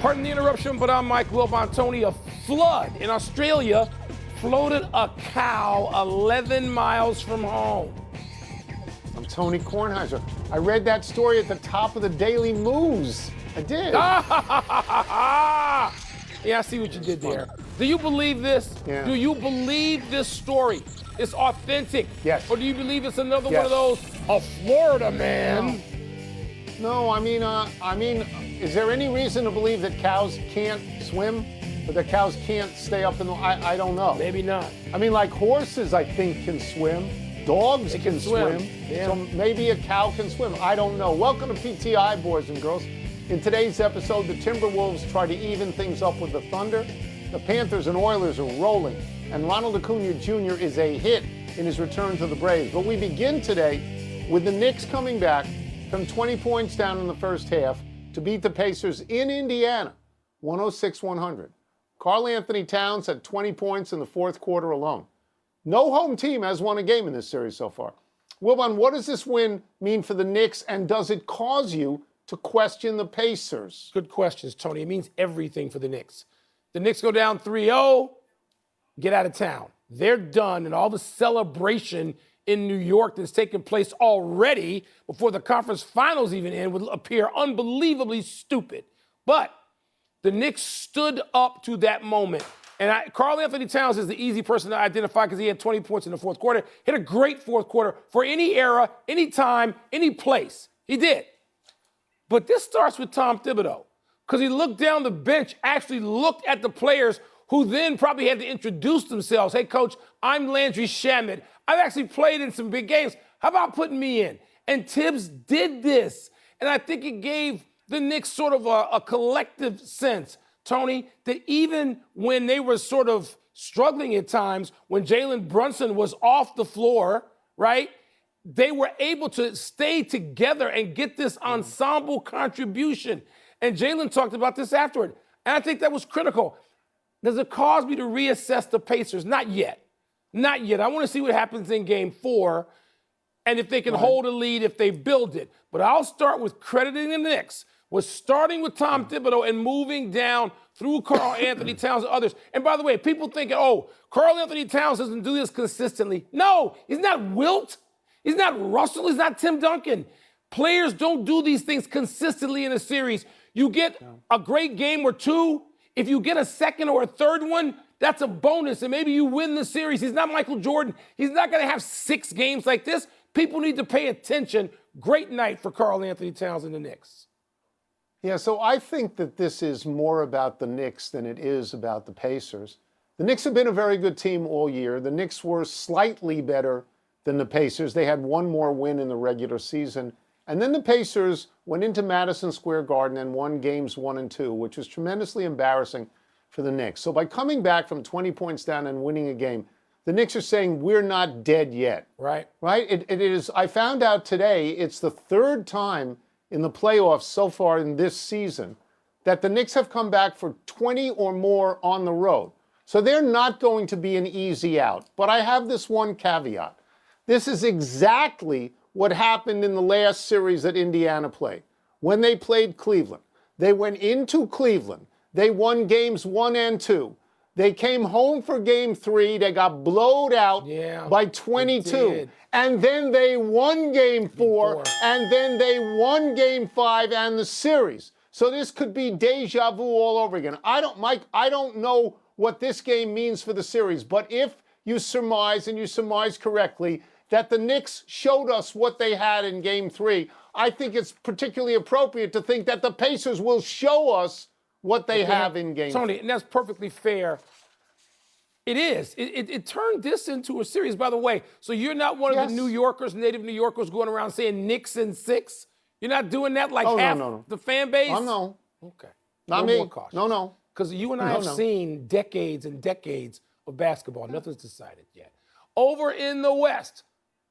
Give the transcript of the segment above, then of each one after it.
Pardon the interruption, but I'm Mike Wilbon. Tony, a flood in Australia floated a cow 11 miles from home. I'm Tony Kornheiser. I read that story at the top of the Daily Moose. I did. Yeah, I see what you did there. Do you believe this? Yeah. Do you believe this story? It's authentic. Yes. Or do you believe it's another Yes. one of those, a Florida man? No, I mean, is there any reason to believe that cows can't swim? Or that cows can't stay up in the, I don't know. Maybe not. I mean, like horses, I think, can swim. Dogs can swim. Yeah. So maybe a cow can swim. I don't know. Welcome to PTI, boys and girls. In today's episode, the Timberwolves try to even things up with the Thunder. The Panthers and Oilers are rolling. And Ronald Acuna Jr. is a hit in his return to the Braves. But we begin today with the Knicks coming back from 20 points down in the first half to beat the Pacers in Indiana, 106-100. Karl Anthony Towns had 20 points in the fourth quarter alone. No home team has won a game in this series so far. Wilbon, what does this win mean for the Knicks, and does it cause you to question the Pacers? Good questions, Tony. It means everything for the Knicks. The Knicks go down 3-0, get out of town. They're done, and all the celebration in New York that's taken place already before the conference finals even end would appear unbelievably stupid. But the Knicks stood up to that moment. And Karl Anthony Towns is the easy person to identify because he had 20 points in the fourth quarter. Hit a great fourth quarter for any era, any time, any place. He did. But this starts with Tom Thibodeau because he looked down the bench, actually looked at the players who then probably had to introduce themselves. Hey, coach, I'm Landry Shamet. I've actually played in some big games. How about putting me in? And Tibbs did this. And I think it gave the Knicks sort of a collective sense, Tony, that even when they were sort of struggling at times, when Jalen Brunson was off the floor, right, they were able to stay together and get this ensemble contribution. And Jalen talked about this afterward. And I think that was critical. Does it cause me to reassess the Pacers? Not yet. Not yet. I want to see what happens in game 4 and if they can hold a lead, if they build it. But I'll start with crediting the Knicks, was starting with Tom Thibodeau and moving down through Karl Anthony Towns and others. And by the way, people thinking, oh, Karl Anthony Towns doesn't do this consistently. No, he's not Wilt. He's not Russell. He's not Tim Duncan. Players don't do these things consistently in a series. You get a great game or two. If you get a second or a third one, that's a bonus, and maybe you win the series. He's not Michael Jordan. He's not going to have 6 games like this. People need to pay attention. Great night for Karl Anthony Towns and the Knicks. Yeah, so I think that this is more about the Knicks than it is about the Pacers. The Knicks have been a very good team all year. The Knicks were slightly better than the Pacers. They had one more win in the regular season. And then the Pacers went into Madison Square Garden and won games 1 and 2, which was tremendously embarrassing for the Knicks. So by coming back from 20 points down and winning a game, the Knicks are saying we're not dead yet. Right. Right? It is. I found out today it's the third time in the playoffs so far in this season that the Knicks have come back for 20 or more on the road. So they're not going to be an easy out. But I have this one caveat. This is exactly what happened in the last series that Indiana played. When they played Cleveland, they went into Cleveland. They won games 1 and 2. They came home for game 3. They got blowed out by 22. And then they won game 4. And then they won game 5 and the series. So this could be deja vu all over again. I don't know what this game means for the series. But if you surmise, and you surmise correctly, that the Knicks showed us what they had in game 3, I think it's particularly appropriate to think that the Pacers will show us what they have in game 3. Tony, and that's perfectly fair. It is. It turned this into a series, by the way. So you're not one of the New Yorkers, native New Yorkers, going around saying Knicks in 6? You're not doing that like half the fan base? No. Okay. Not me. No. Because you and I have seen decades and decades of basketball. Nothing's decided yet. Over in the West,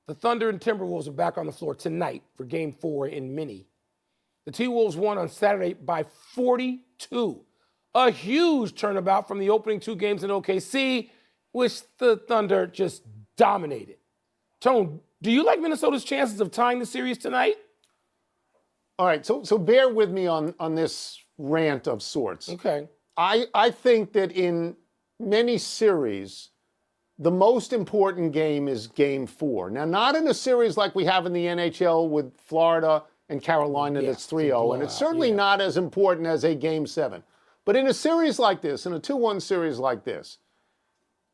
the Thunder and Timberwolves are back on the floor tonight for Game 4 in Minnie. The T-Wolves won on Saturday by 42. A huge turnabout from the opening 2 games in OKC, which the Thunder just dominated. Tone, do you like Minnesota's chances of tying the series tonight? All right, so bear with me on this rant of sorts. Okay. I think that in many series, the most important game is game 4. Now, not in a series like we have in the NHL with Florida and Carolina that's 3-0, and it's certainly not as important as a game 7. But in a series like this, in a 2-1 series like this,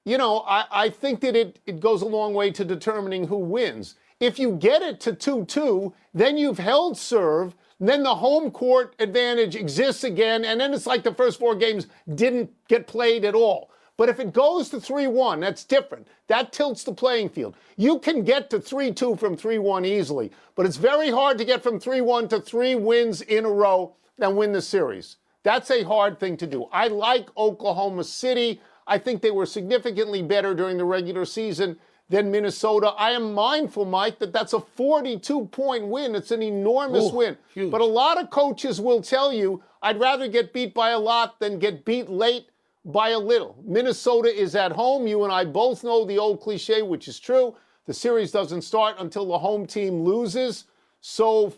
you know, I think that it goes a long way to determining who wins. If you get it to 2-2, then you've held serve, then the home court advantage exists again, and then it's like the first 4 games didn't get played at all. But if it goes to 3-1, that's different. That tilts the playing field. You can get to 3-2 from 3-1 easily, but it's very hard to get from 3-1 to 3 wins in a row and win the series. That's a hard thing to do. I like Oklahoma City. I think they were significantly better during the regular season than Minnesota. I am mindful, Mike, that that's a 42-point win. It's an enormous win. Huge. But a lot of coaches will tell you, I'd rather get beat by a lot than get beat late by a little. Minnesota is at home. You and I both know the old cliche, which is true. The series doesn't start until the home team loses. So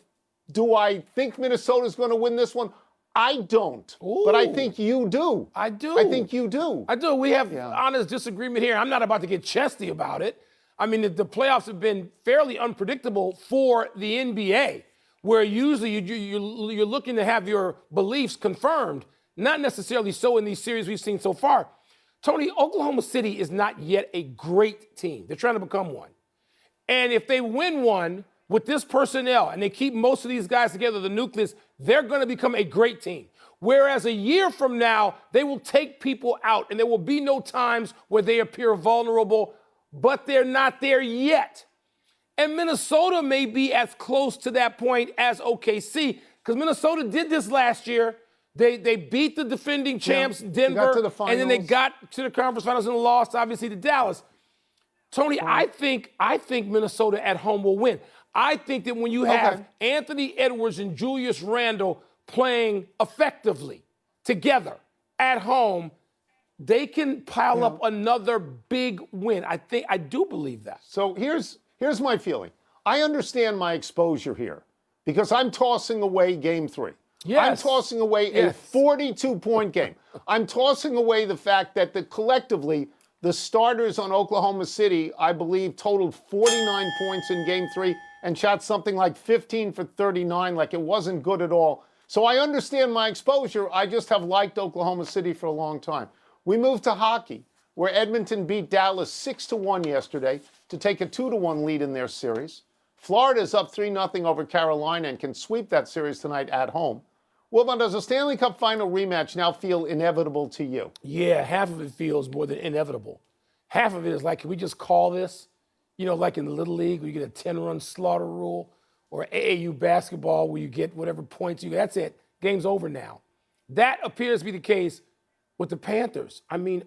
do I think Minnesota's going to win this one? I don't. But I think you do. I do. I think you do. I do. We have honest disagreement here. I'm not about to get chesty about it. I mean, the playoffs have been fairly unpredictable for the NBA, where usually you're looking to have your beliefs confirmed. Not necessarily so in these series we've seen so far. Tony, Oklahoma City is not yet a great team. They're trying to become one. And if they win one with this personnel and they keep most of these guys together, the nucleus, they're going to become a great team. Whereas a year from now, they will take people out and there will be no times where they appear vulnerable, but they're not there yet. And Minnesota may be as close to that point as OKC, because Minnesota did this last year. They beat the defending champs, Denver, and then they got to the conference finals and lost, obviously, to Dallas. Tony, I think Minnesota at home will win. I think that when you have Anthony Edwards and Julius Randle playing effectively together at home, they can pile up another big win. I do believe that. So here's my feeling. I understand my exposure here because I'm tossing away game 3. Yes. I'm tossing away a 42-point game. I'm tossing away the fact that collectively, the starters on Oklahoma City, I believe, totaled 49 points in game 3 and shot something like 15 for 39, like it wasn't good at all. So I understand my exposure. I just have liked Oklahoma City for a long time. We move to hockey, where Edmonton beat Dallas 6-1 yesterday to take a 2-1 lead in their series. Florida is up 3-0 over Carolina and can sweep that series tonight at home. Wilbon, does a Stanley Cup final rematch now feel inevitable to you? Yeah, half of it feels more than inevitable. Half of it is like, can we just call this? You know, like in the Little League, where you get a 10-run slaughter rule, or AAU basketball, where you get whatever points you get. That's it. Game's over now. That appears to be the case with the Panthers. I mean,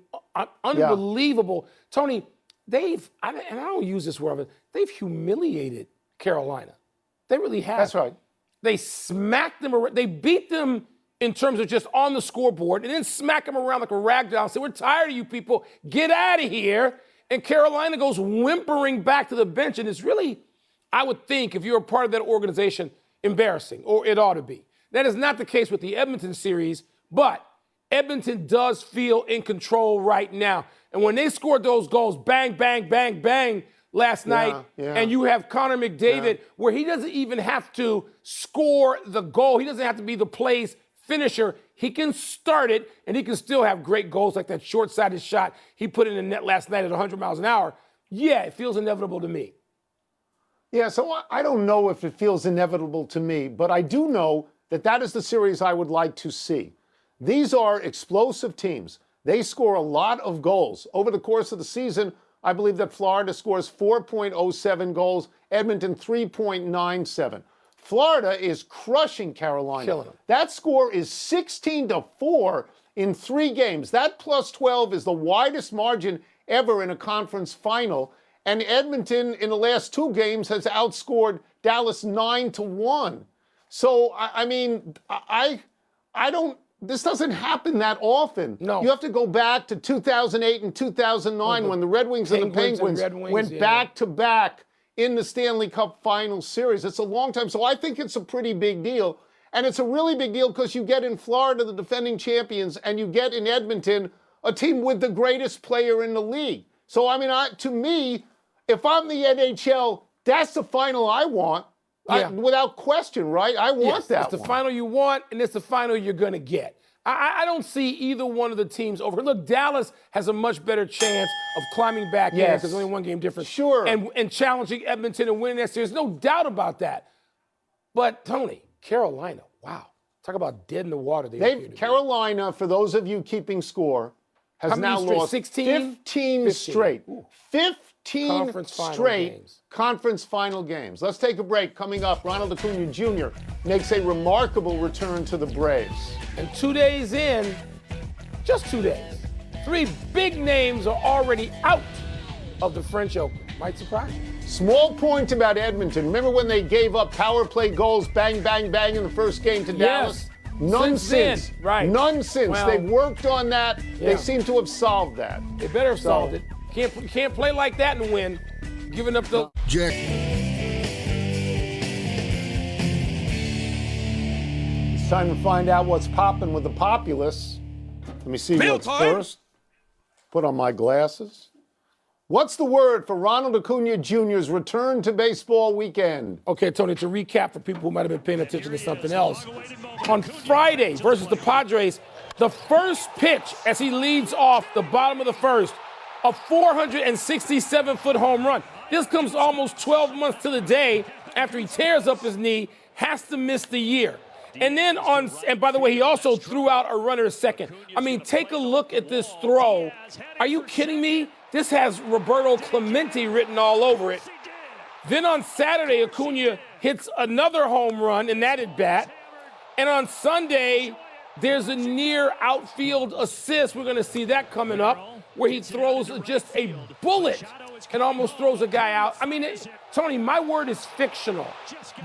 unbelievable. Yeah. Tony, and I don't use this word, but they've humiliated Carolina. They really have. That's right. They smacked them around. They beat them in terms of just on the scoreboard and then smack them around like a rag doll and say, we're tired of you people. Get out of here. And Carolina goes whimpering back to the bench. And it's really, I would think, if you're a part of that organization, embarrassing, or it ought to be. That is not the case with the Edmonton series, but Edmonton does feel in control right now. And when they scored those goals, bang, bang, bang, bang, last night, and you have Connor McDavid, where he doesn't even have to score the goal. He doesn't have to be the play's finisher. He can start it, and he can still have great goals like that short-sided shot he put in the net last night at 100 miles an hour. Yeah, it feels inevitable to me. Yeah, so I don't know if it feels inevitable to me, but I do know that is the series I would like to see. These are explosive teams. They score a lot of goals. Over the course of the season, I believe that Florida scores 4.07 goals, Edmonton 3.97. Florida is crushing Carolina. Killing them. That score is 16-4 in 3 games. That plus 12 is the widest margin ever in a conference final. And Edmonton in the last 2 games has outscored Dallas 9-1. So, I mean, I don't. This doesn't happen that often. No. You have to go back to 2008 and 2009 when the Red Wings and the Penguins went back-to-back in the Stanley Cup Final Series. It's a long time. So I think it's a pretty big deal. And it's a really big deal because you get in Florida the defending champions, and you get in Edmonton a team with the greatest player in the league. So, I mean, to me, if I'm the NHL, that's the final I want. Yeah. Without question, right? I want that It's the one. final you want, and it's the final you're going to get. I don't see either one of the teams over. Look, Dallas has a much better chance of climbing back in because there's only one game difference. Sure. And challenging Edmonton and winning that series. No doubt about that. But, Tony, Carolina, wow. Talk about dead in the water. Carolina, for those of you keeping score, has now lost 15 straight. Ooh. 15 straight conference final games. Let's take a break. Coming up, Ronald Acuna Jr. makes a remarkable return to the Braves. And 2 days in, just 2 days, 3 big names are already out of the French Open. Might surprise you. Small point about Edmonton. Remember when they gave up power play goals, bang, bang, bang in the first game to Dallas? None since. Right. None since. Well, they've worked on that. Yeah. They seem to have solved that. They better have solved it. Can't play like that and win. Giving up the... Jack. It's time to find out what's popping with the populace. Let me see what's first. Put on my glasses. What's the word for Ronald Acuna Jr.'s return to baseball weekend? Okay, Tony, to recap for people who might have been paying attention to something else. On Friday versus the Padres, the first pitch as he leads off the bottom of the first, a 467-foot home run. This comes almost 12 months to the day after he tears up his knee, has to miss the year. And then and by the way, he also threw out a runner at second. I mean, take a look at this throw. Are you kidding me? This has Roberto Clemente written all over it. Then on Saturday, Acuna hits another home run in that at bat. And on Sunday, there's a near outfield assist. We're going to see that coming up, where he throws just a bullet and almost throws a guy out. I mean, Tony, my word is fictional.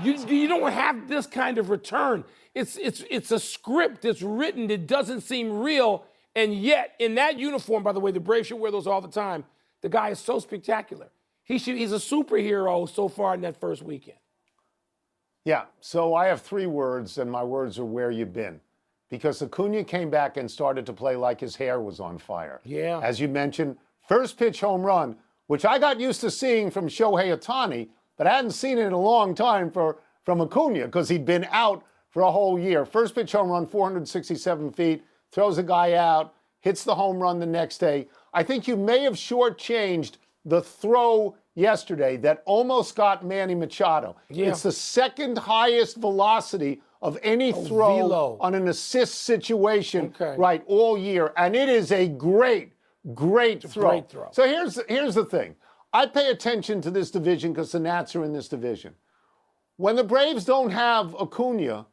You don't have this kind of return. It's a script that's written that doesn't seem real. And yet, in that uniform, by the way, the Braves should wear those all the time. The guy is so spectacular. He's a superhero so far in that first weekend. Yeah, so I have 3 words, and my words are where you've been. Because Acuna came back and started to play like his hair was on fire. Yeah. As you mentioned, first pitch home run, which I got used to seeing from Shohei Ohtani, but I hadn't seen it in a long time from Acuna because he'd been out for a whole year. First pitch home run, 467 feet. Throws a guy out, hits the home run the next day. I think you may have shortchanged the throw yesterday that almost got Manny Machado. Yeah. It's the second highest velocity of any throw velo. On an assist situation, right, all year. And it is a great throw. Great throw. So here's the thing. I pay attention to this division because the Nats are in this division. When the Braves don't have Acuna,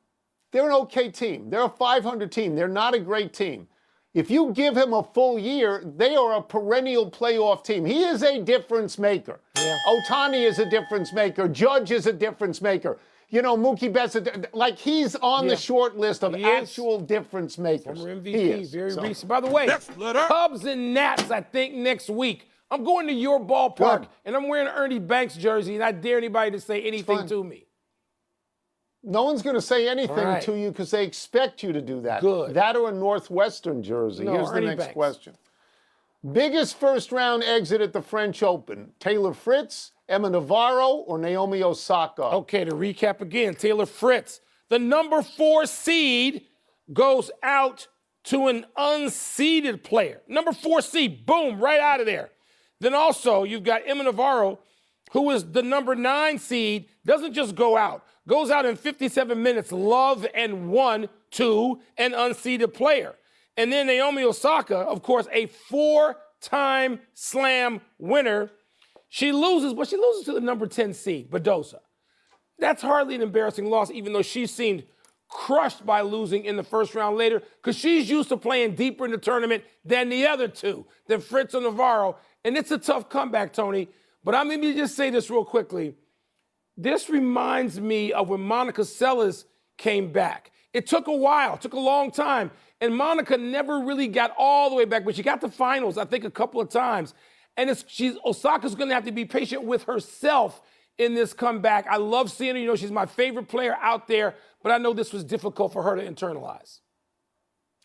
they're an okay team. They're a 500 team. They're not a great team. If you give him a full year, they are a perennial playoff team. He is a difference maker. Yeah. Ohtani is a difference maker. Judge is a difference maker. You know, Mookie Betts, like he's on the short list of actual difference makers. Former MVP, he is. very recent. By the way, Cubs and Nats, I think, next week. I'm going to your ballpark, and I'm wearing an Ernie Banks jersey, and I dare anybody to say anything to me. No one's going to say anything to you because they expect you to do that. Good. That or a Northwestern jersey. No, Here's Ernie the next Banks. question. Biggest first-round exit at the French Open, Taylor Fritz, Emma Navarro, or Naomi Osaka? Okay, to recap again, Taylor Fritz, the number 4 seed, goes out to an unseeded player. Number 4 seed, boom, right out of there. Then also, you've got Emma Navarro, who is the number 9 seed, doesn't just go out. Goes out in 57 minutes, love and won to an unseeded player. And then Naomi Osaka, of course, a 4-time slam winner. She loses, but she loses to the number 10 seed, Badosa. That's hardly an embarrassing loss, even though she seemed crushed by losing in the first round later, because she's used to playing deeper in the tournament than the other two, than Fritz or Navarro. And it's a tough comeback, Tony. But I'm going to just say this real quickly. This reminds me of when Monica Seles came back. It took a while, took a long time, and Monica never really got all the way back, but she got to finals, I think, a couple of times. And Osaka's going to have to be patient with herself in this comeback. I love seeing her. You know, she's my favorite player out there, but I know this was difficult for her to internalize.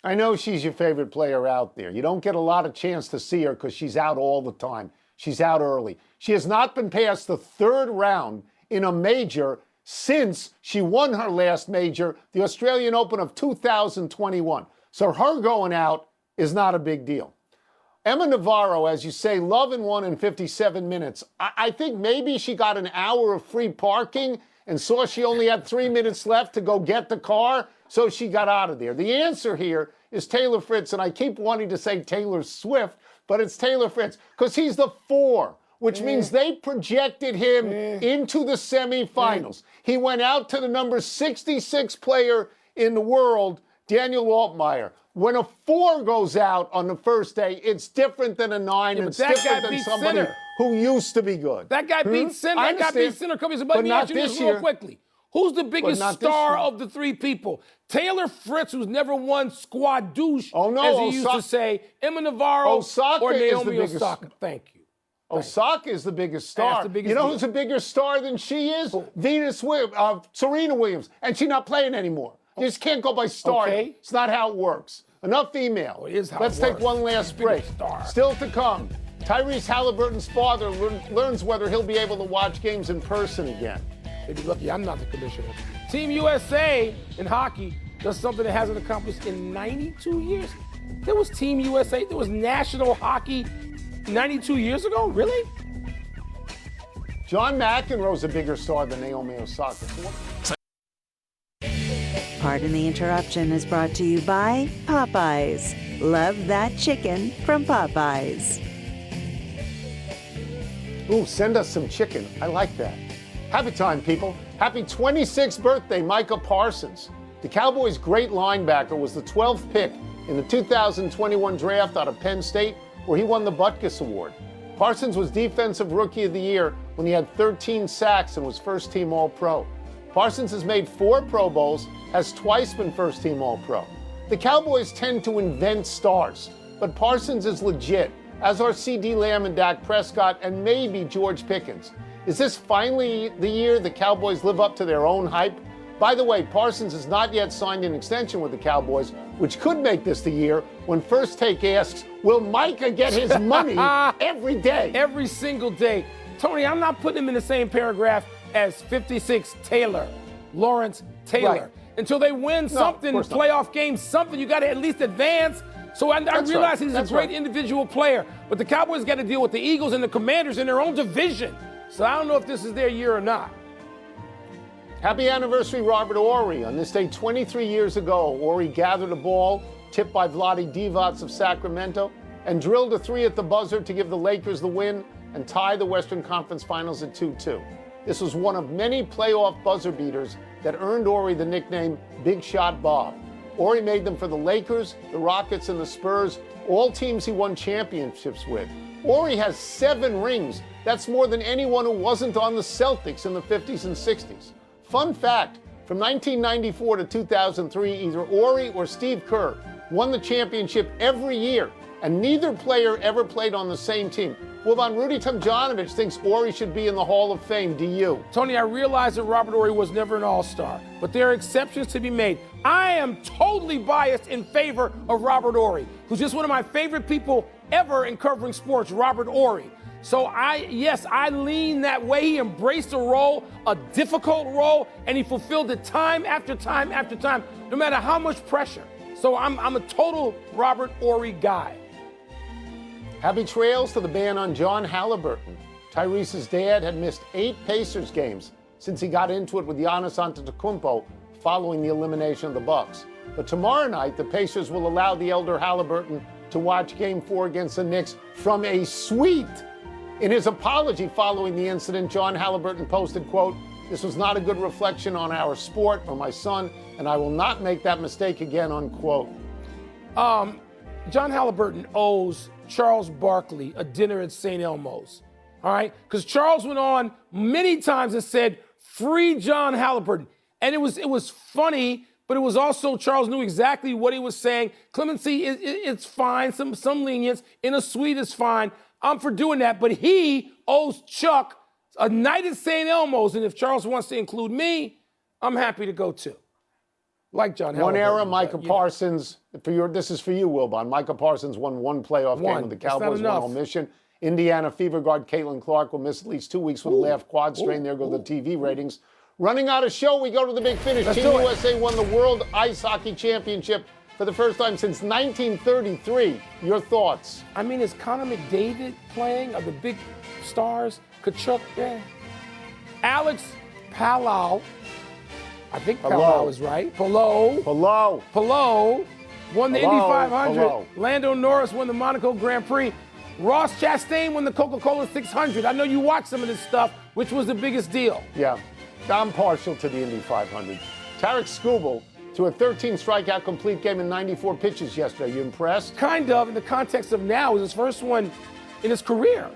I know she's your favorite player out there. You don't get a lot of chance to see her because she's out all the time. She's out early. She has not been past the third round in a major since she won her last major, the Australian Open of 2021. So her going out is not a big deal. Emma Navarro, as you say, love and won in 57 minutes. I think maybe she got an hour of free parking and saw she only had 3 minutes left to go get the car, so she got out of there. The answer here is Taylor Fritz, and I keep wanting to say Taylor Swift, but it's Taylor Fritz, because he's the 4, which means they projected him into the semifinals. He went out to the number 66 player in the world, Daniel Altmaier. When a 4 goes out on the first day, it's different than a 9. Yeah, it's different than somebody who used to be good. That guy beat Sinner. That guy beat Sinner. Come here, but let me ask you this real quickly. Who's the biggest star of the 3 people? Taylor Fritz, who's never won squadouche, as he used to say, Emma Navarro, or Naomi Osaka. Thank you. Osaka is the biggest star. You know who's a bigger star than she is? Serena Williams. And she's not playing anymore. You just can't go by star. Okay. It's not how it works. Enough email. Let's take one last break. Still to come, Tyrese Halliburton's father learns whether he'll be able to watch games in person again. They'd be lucky I'm not the commissioner. Team USA in hockey does something it hasn't accomplished in 92 years. There was Team USA. There was national hockey 92 years ago? Really? John McEnroe's a bigger star than Naomi Osaka. Pardon the Interruption is brought to you by Popeyes. Love that chicken from Popeyes. Ooh, send us some chicken. I like that. Happy time, people. Happy 26th birthday, Micah Parsons. The Cowboys' great linebacker was the 12th pick in the 2021 draft out of Penn State, where he won the Butkus Award. Parsons was Defensive Rookie of the Year when he had 13 sacks and was first-team All-Pro. Parsons has made 4 Pro Bowls, has twice been first-team All-Pro. The Cowboys tend to invent stars, but Parsons is legit, as are C.D. Lamb and Dak Prescott, and maybe George Pickens. Is this finally the year the Cowboys live up to their own hype? By the way, Parsons has not yet signed an extension with the Cowboys, which could make this the year when First Take asks, will Micah get his money every day? Every single day. Tony, I'm not putting him in the same paragraph as 56 Taylor, Lawrence Taylor. Right. Until they win something, playoff games, something, you got to at least advance. So I realize he's a great individual player, but the Cowboys got to deal with the Eagles and the Commanders in their own division. So I don't know if this is their year or not. Happy anniversary, Robert Horry. On this day 23 years ago, Horry gathered a ball tipped by Vlade Divac of Sacramento and drilled a 3 at the buzzer to give the Lakers the win and tie the Western Conference Finals at 2-2. This was one of many playoff buzzer beaters that earned Horry the nickname Big Shot Bob. Horry made them for the Lakers, the Rockets, and the Spurs, all teams he won championships with. Horry has 7 rings. That's more than anyone who wasn't on the Celtics in the 50s and 60s. Fun fact, from 1994 to 2003, either Horry or Steve Kerr won the championship every year, and neither player ever played on the same team. Wilbon, Rudy Tomjanovich thinks Horry should be in the Hall of Fame. Do you? Tony, I realize that Robert Horry was never an all-star, but there are exceptions to be made. I am totally biased in favor of Robert Horry, who's just one of my favorite people ever in covering sports, Robert Horry. So I lean that way. He embraced a role, a difficult role, and he fulfilled it time after time after time, no matter how much pressure. So I'm a total Robert Horry guy. Happy trails to the ban on John Halliburton. Tyrese's dad had missed 8 Pacers games since he got into it with Giannis Antetokounmpo following the elimination of the Bucks. But tomorrow night, the Pacers will allow the elder Halliburton to watch Game 4 against the Knicks from a suite. In his apology following the incident, John Halliburton posted, quote, "This was not a good reflection on our sport or my son, and I will not make that mistake again," unquote. John Halliburton owes Charles Barkley a dinner at St. Elmo's, all right? Because Charles went on many times and said, free John Halliburton. And it was funny, but it was also, Charles knew exactly what he was saying. Clemency, it's fine, some lenience. In a suite is fine. I'm for doing that, but he owes Chuck a night at St. Elmo's, and if Charles wants to include me, I'm happy to go too. Like John One Halliburton, era, Micah but, you know. Parsons. This is for you, Wilbon. Micah Parsons won one playoff game with the That's not Cowboys, one enough. omission. Indiana fever guard Caitlin Clark will miss at least 2 weeks with a left quad strain. There go the TV ratings. Running out of show, we go to the big finish. Let's Team do it. USA won the World Ice Hockey Championship for the first time since 1933. Your thoughts? I mean, is Connor McDavid playing? Are the big stars? Kachuk, yeah. Alex Palau, I think Palau is right. Palau won the Indy 500. Palau. Lando Norris won the Monaco Grand Prix. Ross Chastain won the Coca-Cola 600. I know you watched some of this stuff. Which was the biggest deal? Yeah, I'm partial to the Indy 500. Tarek Skubal to a 13 strikeout complete game in 94 pitches yesterday. You impressed? Kind of, in the context of now, is his first one in his career.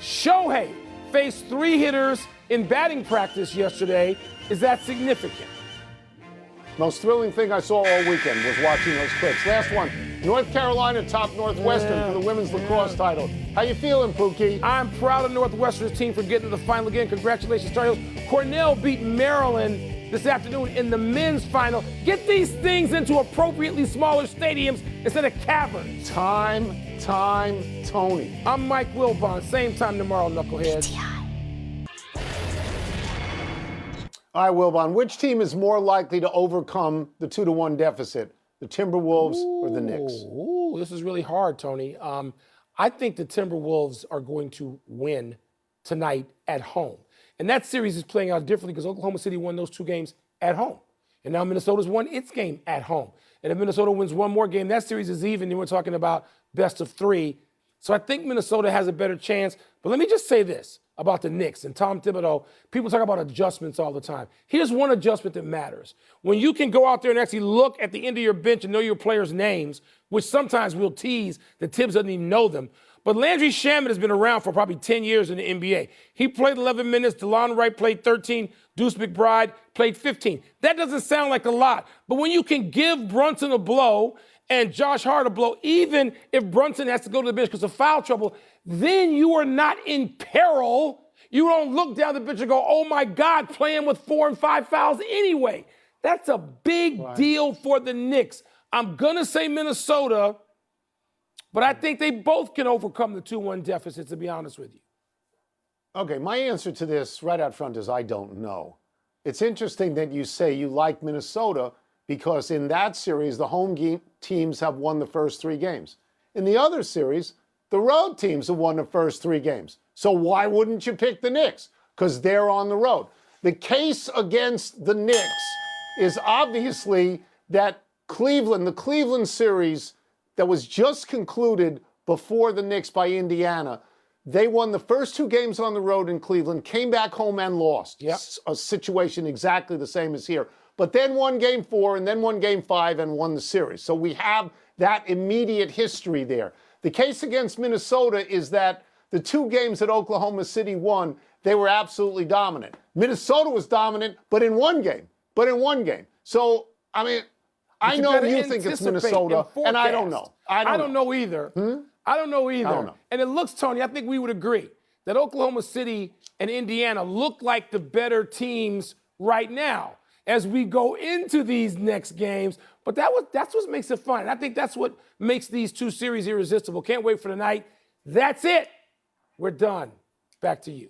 Shohei faced 3 hitters in batting practice yesterday. Is that significant? Most thrilling thing I saw all weekend was watching those clips. Last one, North Carolina topped Northwestern for the women's lacrosse title. How you feeling, Pookie? I'm proud of Northwestern's team for getting to the final again. Congratulations, Tar Heels. Cornell beat Maryland this afternoon in the men's final. Get these things into appropriately smaller stadiums instead of caverns. Time, Tony. I'm Mike Wilbon. Same time tomorrow, knuckleheads. All right, Wilbon, which team is more likely to overcome the 2-1 deficit, the Timberwolves or the Knicks? Ooh, this is really hard, Tony. I think the Timberwolves are going to win tonight at home. And that series is playing out differently because Oklahoma City won those 2 games at home. And now Minnesota's won its game at home. And if Minnesota wins one more game, that series is even. And we're talking about best of 3. So I think Minnesota has a better chance. But let me just say this about the Knicks and Tom Thibodeau. People talk about adjustments all the time. Here's one adjustment that matters. When you can go out there and actually look at the end of your bench and know your players' names, which sometimes we'll tease that Tibbs doesn't even know them. But Landry Shamet has been around for probably 10 years in the NBA. He played 11 minutes. DeLon Wright played 13. Deuce McBride played 15. That doesn't sound like a lot. But when you can give Brunson a blow and Josh Hart a blow, even if Brunson has to go to the bench because of foul trouble, then you are not in peril. You don't look down the bench and go, oh my God, playing with 4 and 5 fouls anyway. That's a big deal for the Knicks. I'm going to say Minnesota, but I think they both can overcome the 2-1 deficit, to be honest with you. Okay, my answer to this right out front is I don't know. It's interesting that you say you like Minnesota because in that series, the home teams have won the first 3 games. In the other series, the road teams have won the first 3 games. So why wouldn't you pick the Knicks? Because they're on the road. The case against the Knicks is obviously that the Cleveland series that was just concluded before the Knicks by Indiana, they won the first 2 games on the road in Cleveland, came back home and lost. Yep. A situation exactly the same as here. But then won game 4 and then won game 5 and won the series. So we have that immediate history there. The case against Minnesota is that the 2 games that Oklahoma City won, they were absolutely dominant. Minnesota was dominant, but in one game. So, I mean, I know you think it's Minnesota, and I don't know. I don't know either. I don't know either. I don't know. And it looks, Tony, I think we would agree that Oklahoma City and Indiana look like the better teams right now as we go into these next games. But that's what makes it fun. And I think that's what makes these 2 series irresistible. Can't wait for tonight. That's it. We're done. Back to you.